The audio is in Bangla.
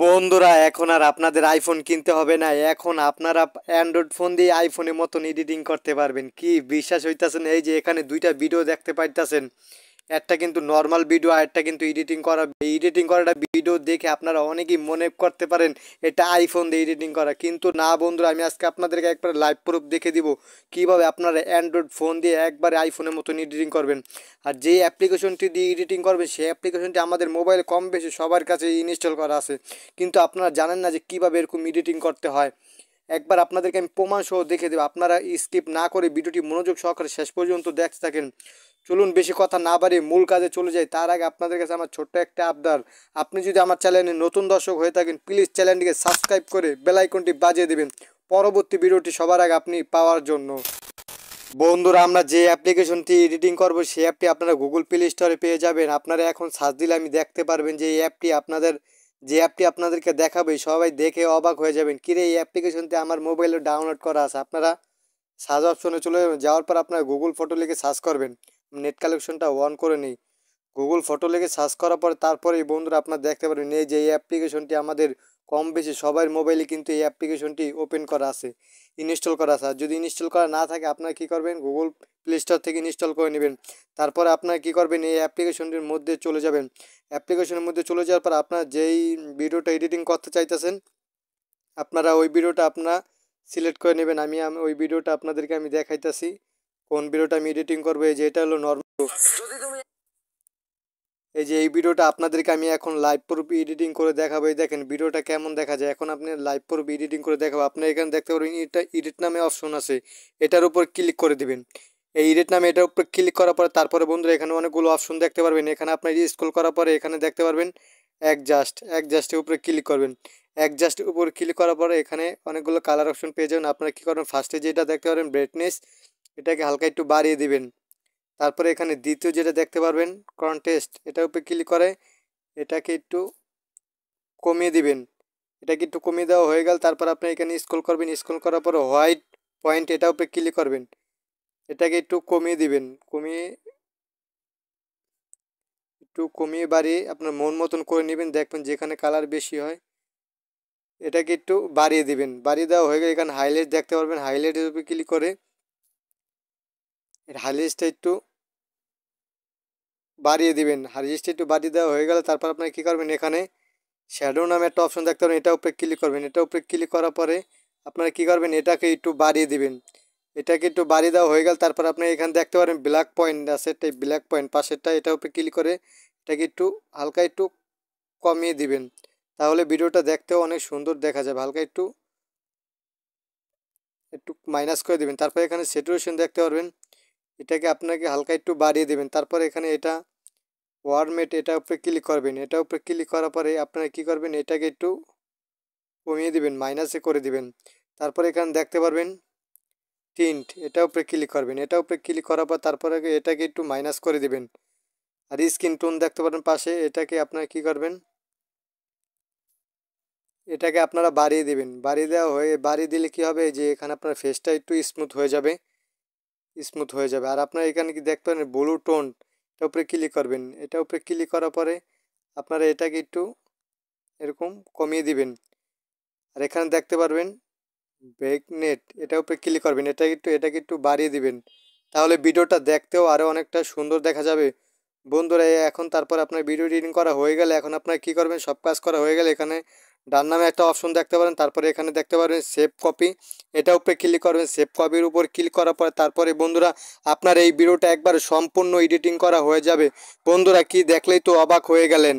বন্ধুরা এখন আর আপনাদের আইফোন কিনতে হবে না। এখন আপনারা অ্যান্ড্রয়েড ফোন দিয়ে আইফোনের মতন এডিটিং করতে পারবেন। কি বিশ্বাস হইতাছে না? এই যে এখানে দুইটা ভিডিও দেখতে পাইতাছেন, একটা কিন্তু নর্মাল ভিডিও আর একটা কিন্তু এডিটিং করা। এডিটিং করাটা ভিডিও দেখে আপনারা অনেকেই মনে করতে পারেন এটা আইফোন দিয়ে এডিটিং করা, কিন্তু না বন্ধুরা, আমি আজকে আপনাদেরকে একবার লাইভ প্রুফ দেখে দিব কিভাবে আপনারা অ্যান্ড্রয়েড ফোন দিয়ে একবারে আইফোনের মতন এডিটিং করবেন। আর যে অ্যাপ্লিকেশনটি দিয়ে এডিটিং করবেন সেই অ্যাপ্লিকেশনটি আমাদের মোবাইলে কম বেশি সবার কাছে ইনস্টল করা আছে, কিন্তু আপনারা জানেন না যে কীভাবে এরকম এডিটিং করতে হয়। একবার আপনাদেরকে আমি প্রমাণ সহ দেখে দেবো, আপনারা স্কিপ না করে ভিডিওটি মনোযোগ সহকারে শেষ পর্যন্ত দেখতে থাকেন। চলুন বেশি কথা না বাড়িয়ে মূল কাজে চলে যাই। তার আগে আপনাদের কাছে আমার ছোট্ট একটা আবদার, আপনি যদি আমার চ্যানেলে নতুন দর্শক হয়ে থাকেন প্লিজ চ্যানেলটিকে সাবস্ক্রাইব করে বেল আইকনটি বাজিয়ে দেবেন পরবর্তী ভিডিওটি সবার আগে আপনি পাওয়ার জন্য। বন্ধুরা, আমরা যে অ্যাপ্লিকেশনটি এডিটিং করব সেই অ্যাপটি আপনারা গুগল প্লে স্টোরে পেয়ে যাবেন। আপনারা এখন সার্চ দিলে আমি দেখতে পারবেন যে এই অ্যাপটি যে অ্যাপটি আপনাদেরকে দেখাবে সবাই দেখে অবাক হয়ে যাবেন, কিরে এই অ্যাপ্লিকেশনটি আমার মোবাইলে ডাউনলোড করা আছে। আপনারা সার্চ অপশনে চলে যাবেন, যাওয়ার পর আপনারা গুগল ফটো লিখে সার্চ করবেন। নেট কালেকশনটা অন করে নিই। গুগল ফটো লিখে সার্চ করার পরে তারপরে এই বন্ধুরা আপনারা দেখতে পারবেন এই যে এই অ্যাপ্লিকেশনটি আমাদের কম বেশি সবার মোবাইলে কিন্তু এই অ্যাপ্লিকেশনটি ওপেন করা আছে, ইনস্টল করা আছে। আর যদি ইনস্টল করা না থাকে আপনারা কী করবেন, গুগল প্লে স্টোর থেকে ইনস্টল করে নেবেন। তারপরে আপনারা কী করবেন, এই অ্যাপ্লিকেশনটির মধ্যে চলে যাবেন। অ্যাপ্লিকেশনের মধ্যে চলে যাওয়ার পর আপনারা যেই ভিডিওটা এডিটিং করতে চাইতেছেন আপনারা ওই ভিডিওটা আপনারা সিলেক্ট করে নেবেন। ওই ভিডিওটা আপনাদেরকে আমি দেখাইতেছি কোন ভিডিওটা আমি এডিটিং করবো। এই যে এটা হলো নর্মাল, এই যে এই ভিডিওটা আপনাদেরকে আমি এখন লাইভ প্রুফ এডিটিং করে দেখাবো। এই দেখেন ভিডিওটা কেমন দেখা যায়। এখন আপনি লাইভ প্রুফ এডিটিং করে দেখাবো। আপনি এখানে দেখতে পারবেন এটা এডিট নামে অপশন আছে, এটার উপর ক্লিক করে দিবেন। এই এডিট নামে এটার উপর ক্লিক করার পরে তারপরে বন্ধুরা এখানে অনেকগুলো অপশন দেখতে পারবেন। এখানে আপনার স্ক্রল করার পরে এখানে দেখতে পারবেন অ্যাডজাস্টের উপরে ক্লিক করবেন। অ্যাডজাস্টের উপর ক্লিক করার পরে এখানে অনেকগুলো কালার অপশন পেয়ে যাবেন। আপনারা কী করবেন, ফার্স্টে যেটা দেখতে পারবেন ব্রাইটনেস, এটাকে হালকা একটু বাড়িয়ে দিবেন। তারপরে এখানে দ্বিতীয় যেটা দেখতে পারবেন কন্টেস্ট, এটার উপরে ক্লিক করে এটাকে একটু কমিয়ে দিবেন। এটাকে একটু কমিয়ে দেওয়া হয়ে গেল তারপর আপনি এখানে স্ক্রল করবেন। স্ক্রল করার পরে হোয়াইট পয়েন্ট, এটার উপরে ক্লিক করবেন। এটাকে একটু কমিয়ে দিবেন, কমিয়ে বাড়িয়ে আপনার মন মতন করে নেবেন। দেখবেন যেখানে কালার বেশি হয় এটাকে একটু বাড়িয়ে দিবেন। বাড়িয়ে দেওয়া হয়ে গেলে এখানে হাইলাইট দেখতে পারবেন। হাইলাইটের উপরে ক্লিক করে হাইলাইটটা একটু বাড়িয়ে দিবেন। হাইলাইটটা একটু বাড়িয়ে দেওয়া হয়ে গেলে তারপর আপনারা কী করবেন, এখানে শ্যাডো নামে একটা অপশন দেখতে পাবেন, এটার উপরে ক্লিক করবেন। এটার উপরে ক্লিক করার পরে আপনারা কী করবেন, এটাকে একটু বাড়িয়ে দিবেন। এটাকে একটু বাড়িয়ে দেওয়া হয়ে গেল তারপর আপনি এখানে দেখতে পারেন ব্ল্যাক পয়েন্ট আছে, এটাই ব্ল্যাক পয়েন্ট পাশেরটা, এটার উপরে ক্লিক করে এটাকে একটু হালকা একটু কমিয়ে দিবেন। তাহলে ভিডিওটা দেখতেও অনেক সুন্দর দেখা যাবে। হালকা একটু একটু মাইনাস করে দিবেন। তারপর এখানে স্যাচুরেশন দেখতে পারবেন, এটাকে আপনাকে হালকা একটু বাড়িয়ে দেবেন। তারপর এখানে এটা ওয়ারমেট, এটার উপরে ক্লিক করবেন। এটার উপরে ক্লিক করার পরে আপনারা কী করবেন, এটাকে একটু কমিয়ে দিবেন, মাইনাসে করে দিবেন। তারপর এখানে দেখতে পারবেন টিন্ট, এটার উপরে ক্লিক করবেন। এটার উপরে ক্লিক করার পর তারপরে এটাকে একটু মাইনাস করে দিবেন। আর স্কিন টোন দেখতে পারেন পাশে, এটাকে আপনারা কী করবেন, এটাকে আপনারা বাড়িয়ে দিবেন। বাড়িয়ে দিলে কী হবে, যে এখানে আপনার ফেসটা একটু স্মুথ হয়ে যাবে। আর আপনারা এখানে কি দেখতে পারেন ব্লু টোন, এটার উপরে ক্লিক করবেন। এটার উপরে ক্লিক করার পরে আপনারা এটাকে একটু এরকম কমিয়ে দিবেন। আর এখানে দেখতে পারবেন ব্রেকনেট, এটার উপরে ক্লিক করবেন। এটাকে একটু বাড়িয়ে দিবেন। তাহলে ভিডিওটা দেখতেও আরও অনেকটা সুন্দর দেখা যাবে। বন্ধুরা এখন তারপর আপনার ভিডিও এডিটিং করা হয়ে গেলে এখন আপনারা কী করবেন, সব কাজ করা হয়ে গেলে এখানে ডান নামে একটা অপশন দেখতে পারেন। তারপরে এখানে দেখতে পারবেন সেভ কপি, এটার উপরে ক্লিক করবেন। সেভ কপির উপর ক্লিক করার পরে তারপরে বন্ধুরা আপনার এই ভিডিওটা একবার সম্পূর্ণ এডিটিং করা হয়ে যাবে। বন্ধুরা কি দেখলেই তো অবাক হয়ে গেলেন।